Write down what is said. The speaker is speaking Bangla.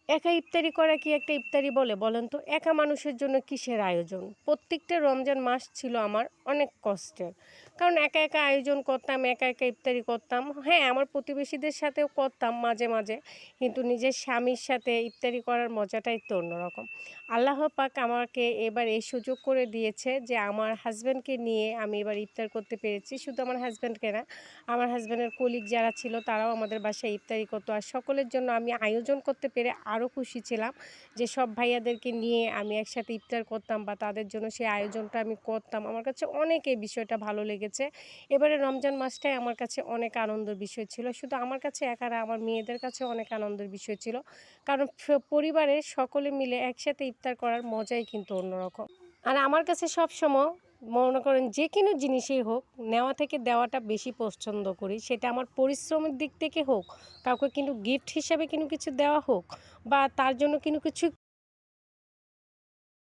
একা ইফতারি করা কি একটা ইফতারি বলে বলেন তো? একা মানুষের জন্য কিসের আয়োজন? প্রত্যেকটা রমজান মাস ছিল আমার অনেক কষ্টের। কারণ একা, একা আয়োজন করতাম, একা, একা ইফতারি করতাম। হ্যাঁ, আমার প্রতিবেশীদের সাথেও করতাম মাঝে, মাঝে। কিন্তু নিজের স্বামীর সাথে ইফতারি করার মজাটাই তো অন্যরকম। আল্লাহ পাক আমাকে এবার এই সুযোগ করে দিয়েছে যে আমার হাসব্যান্ডকে নিয়ে আমি এবার ইফতার করতে পেরেছি। শুধু আমার হাসব্যান্ডকে না, আমার হাসব্যান্ডের কলিগ যারা ছিল তারাও আমাদের বাসায় ইফতারি করতো। আর সকলের জন্য আমি আয়োজন করতে পেরে আরও খুশি ছিলাম যে সব ভাইয়াদেরকে নিয়ে আমি একসাথে ইফতার করতাম বা তাদের জন্য সেই আয়োজনটা আমি করতাম। আমার কাছে অনেক এই বিষয়টা ভালো লেগেছে। এবারে রমজান মাসটাই আমার কাছে অনেক আনন্দের বিষয় ছিল। শুধু আমার কাছে একা না, আমার মেয়েদের কাছেও অনেক আনন্দের বিষয় ছিল। কারণ পরিবারের সকলে মিলে একসাথে ইফতার করার মজাই কিন্তু অন্যরকম। আর আমার কাছে সবসময় মনে করেন যে কোনো জিনিসই হোক, নেওয়া থেকে দেওয়াটা বেশি পছন্দ করি। সেটা আমার পরিশ্রমের দিক থেকে হোক, কাউকে কিন্তু গিফট হিসাবে কিছু দেওয়া হোক বা তার জন্য কিছু